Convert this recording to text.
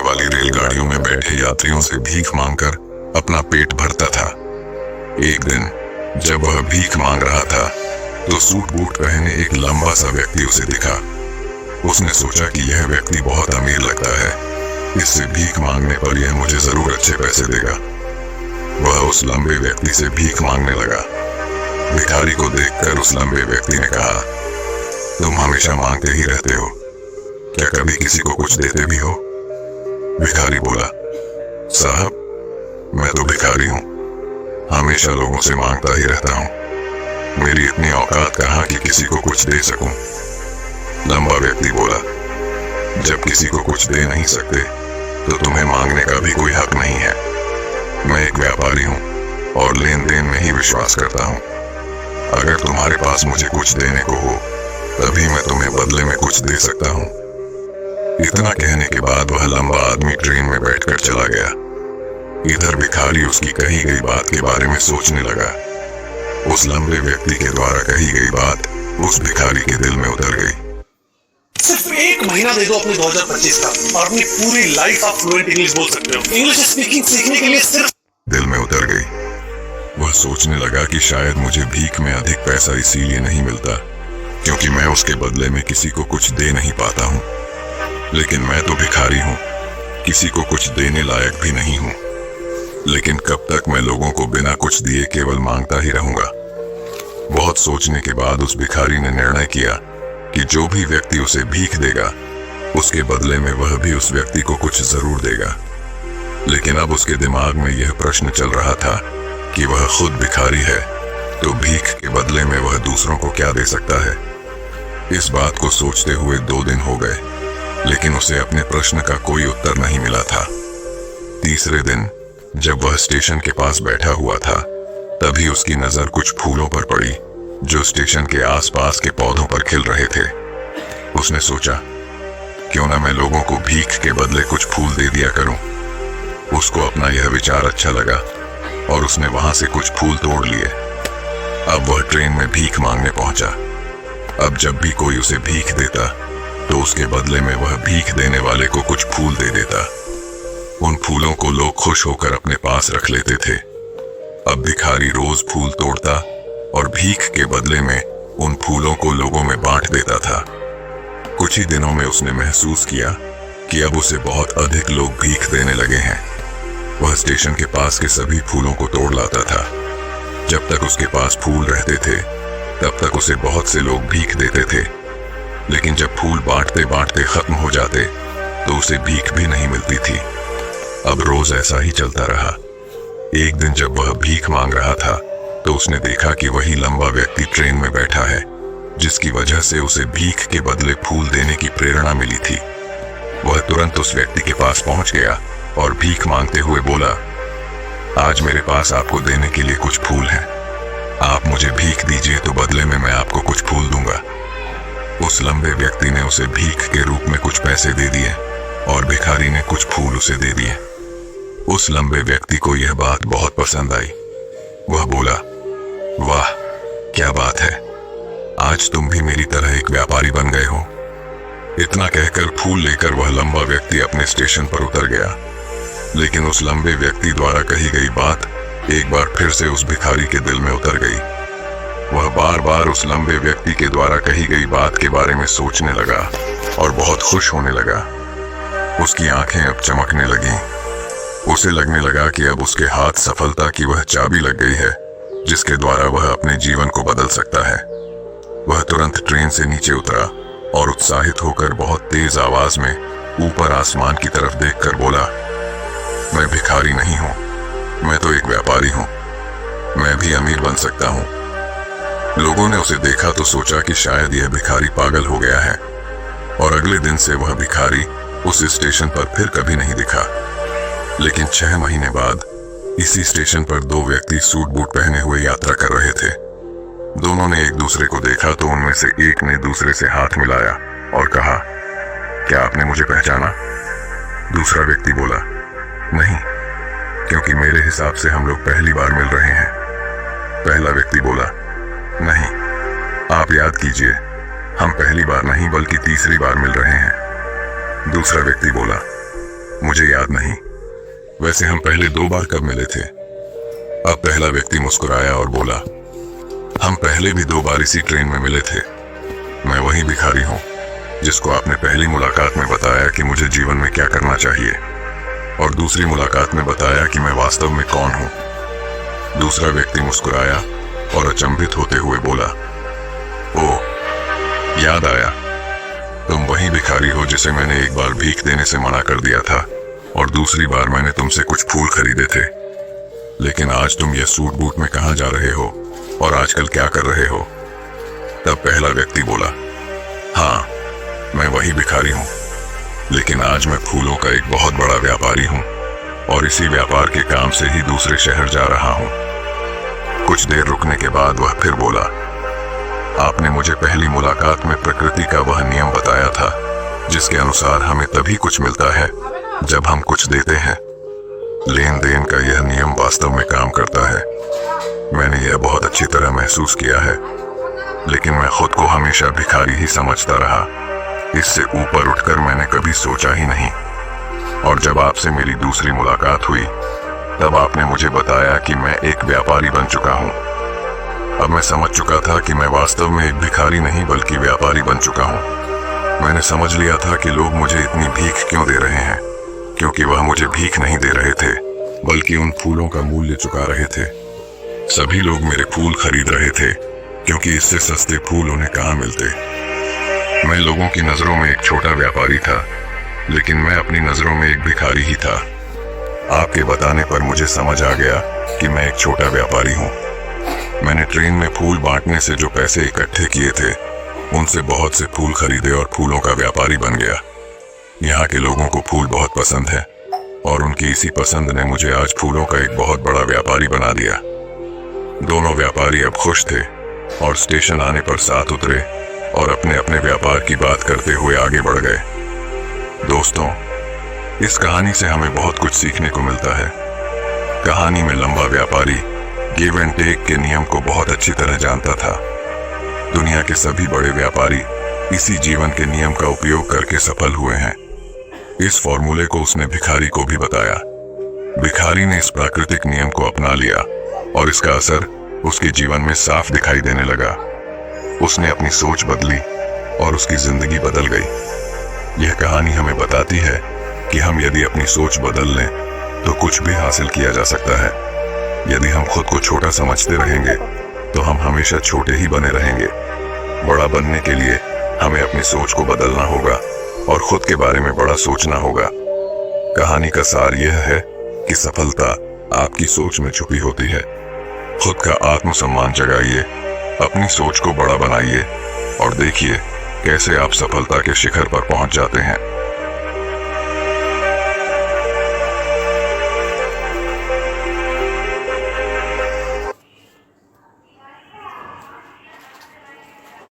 वाली रेलगाड़ियों में बैठे यात्रियों से भीख मांगकर अपना पेट भरता था। एक दिन जब वह भीख मांग रहा था तो सूट बूट पहने एक लंबा सा व्यक्ति उसे दिखा। उसने सोचा कि यह व्यक्ति बहुत अमीर लगता है, इससे भीख मांगने पर यह मुझे जरूर अच्छे पैसे देगा। वह उस लंबे व्यक्ति से भीख मांगने लगा। भिखारी को देखकर उस लंबे व्यक्ति ने कहा, तुम हमेशा मांगते ही रहते हो, क्या कभी किसी को कुछ देते भी हो? भिखारी बोला, साहब मैं तो भिखारी हूँ, हमेशा लोगों से मांगता ही रहता हूँ, मेरी इतनी औकात कहाँ कि किसी को कुछ दे सकूं। लंबा व्यक्ति बोला, जब किसी को कुछ दे नहीं सकते तो तुम्हें मांगने का भी कोई हक नहीं है। मैं एक व्यापारी हूँ और लेन देन में ही विश्वास करता हूँ। अगर तुम्हारे पास मुझे कुछ देने को हो तभी मैं तुम्हें बदले में कुछ दे सकता हूँ। इतना कहने के बाद वह लंबा आदमी ट्रेन में बैठकर चला गया। इधर भिखारी उसकी कही गई बात के बारे में सोचने लगा। उस लंबे व्यक्ति के द्वारा कही गई बात उस भिखारी के दिल में उतर गई। सिर्फ एक महीना दे दो अपने 2025 का और अपनी पूरी लाइफ आप फ्लुएंट इंग्लिश बोल सकते हो। इंग्लिश स्पीकिंग सीखने के लिए सिर्फ दिल में उतर गई। वह सोचने लगा कि शायद मुझे भीख में अधिक पैसा इसीलिए नहीं मिलता क्योंकि मैं उसके बदले में किसी को कुछ दे नहीं पाता हूँ। लेकिन मैं तो भिखारी हूँ, किसी को कुछ देने लायक भी नहीं हूँ। लेकिन कब तक मैं लोगों को बिना कुछ दिए केवल मांगता ही रहूंगा? बहुत सोचने के बाद उस भिखारी ने निर्णय किया कि जो भी व्यक्ति उसे भीख देगा उसके बदले में वह भी उस व्यक्ति को कुछ जरूर देगा। लेकिन अब उसके दिमाग में यह प्रश्न चल रहा था कि वह खुद भिखारी है तो भीख के बदले में वह दूसरों को क्या दे सकता है। इस बात को सोचते हुए 2 दिन हो गए, लेकिन उसे अपने प्रश्न का कोई उत्तर नहीं मिला था। तीसरे दिन जब वह स्टेशन के पास बैठा हुआ था तभी उसकी नजर कुछ फूलों पर पड़ी जो स्टेशन के आसपास के पौधों पर खिल रहे थे। उसने सोचा, क्यों ना मैं लोगों को भीख के बदले कुछ फूल दे दिया करूं। उसको अपना यह विचार अच्छा लगा और उसने वहां से कुछ फूल तोड़ लिए। अब वह ट्रेन में भीख मांगने पहुंचा। अब जब भी कोई उसे भीख देता तो उसके बदले में वह भीख देने वाले को कुछ फूल दे देता। उन फूलों को लोग खुश होकर अपने पास रख लेते थे। अब भिखारी रोज फूल तोड़ता और भीख के बदले में उन फूलों को लोगों में बांट देता था। कुछ ही दिनों में उसने महसूस किया कि अब उसे बहुत अधिक लोग भीख देने लगे हैं। वह स्टेशन के पास के सभी फूलों को तोड़ लाता था। जब तक उसके पास फूल रहते थे तब तक उसे बहुत से लोग भीख देते थे, लेकिन जब फूल बांटते बांटते खत्म हो जाते तो उसे भीख भी नहीं मिलती थी। अब रोज ऐसा ही चलता रहा। एक दिन जब वह भीख मांग रहा था तो उसने देखा कि वही लंबा व्यक्ति ट्रेन में बैठा है जिसकी वजह से उसे भीख के बदले फूल देने की प्रेरणा मिली थी। वह तुरंत उस व्यक्ति के पास पहुंच गया और भीख मांगते हुए बोला, आज मेरे पास आपको देने के लिए कुछ फूल हैं, आप मुझे भीख दीजिए तो बदले में मैं आपको कुछ फूल दूंगा। उस लंबे व्यक्ति ने उसे भीख के रूप में कुछ पैसे दे दिए और भिखारी ने कुछ फूल उसे दे दिए। उस लंबे व्यक्ति को यह बात बहुत पसंद आई। वह बोला, वाह क्या बात है, आज तुम भी मेरी तरह एक व्यापारी बन गए हो। इतना कहकर फूल लेकर वह लंबा व्यक्ति अपने स्टेशन पर उतर गया। लेकिन उस लंबे व्यक्ति द्वारा कही गई बात एक बार फिर से उस भिखारी के दिल में उतर गई। वह बार बार उस लंबे व्यक्ति के द्वारा कही गई बात के बारे में सोचने लगा और बहुत खुश होने लगा। उसकी आंखें अब चमकने लगीं। उसे लगने लगा कि अब उसके हाथ सफलता की वह चाबी लग गई है जिसके द्वारा वह अपने जीवन को बदल सकता है। वह तुरंत ट्रेन से नीचे उतरा और उत्साहित होकर बहुत तेज आवाज में ऊपर आसमान की तरफ देखकर बोला, मैं भिखारी नहीं हूँ, मैं तो एक व्यापारी हूँ, मैं भी अमीर बन सकता हूँ। लोगों ने उसे देखा तो सोचा कि शायद यह भिखारी पागल हो गया है और अगले दिन से वह भिखारी उस स्टेशन पर फिर कभी नहीं दिखा। लेकिन 6 महीने बाद इसी स्टेशन पर 2 व्यक्ति सूट बूट पहने हुए यात्रा कर रहे थे। दोनों ने एक दूसरे को देखा तो उनमें से एक ने दूसरे से हाथ मिलाया और कहा, क्या आपने मुझे पहचाना? दूसरा व्यक्ति बोला, नहीं, क्योंकि मेरे हिसाब से हम लोग पहली बार मिल रहे हैं। पहला व्यक्ति बोला, नहीं, आप याद कीजिए, हम पहली बार नहीं बल्कि तीसरी बार मिल रहे हैं। दूसरा व्यक्ति बोला, मुझे याद नहीं। वैसे हम पहले 2 बार कब मिले थे? अब पहला व्यक्ति मुस्कुराया और बोला, हम पहले भी 2 बार इसी ट्रेन में मिले थे। मैं वही भिखारी हूँ जिसको आपने पहली मुलाकात में बताया कि मुझे जीवन में क्या करना चाहिए, और दूसरी मुलाकात में बताया कि मैं वास्तव में कौन हूँ। दूसरा व्यक्ति मुस्कुराया और अचंभित होते हुए बोला, ओह, याद आया, तुम वही भिखारी हो जिसे मैंने एक बार भीख देने से मना कर दिया था और दूसरी बार मैंने तुमसे कुछ फूल खरीदे थे। लेकिन आज तुम ये सूट बूट में कहाँ जा रहे हो और आजकल क्या कर रहे हो? तब पहला व्यक्ति बोला, हाँ, मैं वही भिखारी हूँ, लेकिन आज मैं फूलों का एक बहुत बड़ा व्यापारी हूँ और इसी व्यापार के काम से ही दूसरे शहर जा रहा हूँ। कुछ देर रुकने के बाद वह फिर बोला, आपने मुझे पहली मुलाकात में प्रकृति का वह नियम बताया था जिसके अनुसार हमें तभी कुछ मिलता है जब हम कुछ देते हैं। लेन देन का यह नियम वास्तव में काम करता है। मैंने यह बहुत अच्छी तरह महसूस किया है, लेकिन मैं खुद को हमेशा भिखारी ही समझता रहा। इससे ऊपर उठकर मैंने कभी सोचा ही नहीं। और जब आपसे मेरी दूसरी मुलाकात हुई तब आपने मुझे बताया कि मैं एक व्यापारी बन चुका हूँ। अब मैं समझ चुका था कि मैं वास्तव में एक भिखारी नहीं बल्कि व्यापारी बन चुका हूँ। मैंने समझ लिया था कि लोग मुझे इतनी भीख क्यों दे रहे हैं, क्योंकि वह मुझे भीख नहीं दे रहे थे बल्कि उन फूलों का मूल्य चुका रहे थे। सभी लोग मेरे फूल खरीद रहे थे क्योंकि इससे सस्ते फूल उन्हें कहाँ मिलते। मैं लोगों की नजरों में एक छोटा व्यापारी था, लेकिन मैं अपनी नजरों में एक भिखारी ही था। आपके बताने पर मुझे समझ आ गया कि मैं एक छोटा व्यापारी हूँ। मैंने ट्रेन में फूल बांटने से जो पैसे इकट्ठे किए थे उनसे बहुत से फूल खरीदे और फूलों का व्यापारी बन गया। यहाँ के लोगों को फूल बहुत पसंद है और उनकी इसी पसंद ने मुझे आज फूलों का एक बहुत बड़ा व्यापारी बना दिया। दोनों व्यापारी अब खुश थे और स्टेशन आने पर साथ उतरे और अपने अपने व्यापार की बात करते हुए आगे बढ़ गए। दोस्तों, इस कहानी से हमें बहुत कुछ सीखने को मिलता है। कहानी में लंबा व्यापारी गिव एंड टेक के नियम को बहुत अच्छी तरह जानता था। दुनिया के सभी बड़े व्यापारी इसी जीवन के नियम का उपयोग करके सफल हुए हैं। इस फॉर्मूले को उसने भिखारी को भी बताया। भिखारी ने इस प्राकृतिक नियम को अपना लिया और इसका असर उसके जीवन में साफ दिखाई देने लगा। उसने अपनी सोच बदली और उसकी जिंदगी बदल गई। यह कहानी हमें बताती है कि हम यदि अपनी सोच बदल लें तो कुछ भी हासिल किया जा सकता है। यदि हम खुद को छोटा समझते रहेंगे तो हम हमेशा छोटे ही बने रहेंगे। बड़ा बनने के लिए हमें अपनी सोच को बदलना होगा और खुद के बारे में बड़ा सोचना होगा। कहानी का सार यह है कि सफलता आपकी सोच में छुपी होती है। खुद का आत्मसम्मान जगाइए, अपनी सोच को बड़ा बनाइए और देखिए कैसे आप सफलता के शिखर पर पहुंच जाते हैं।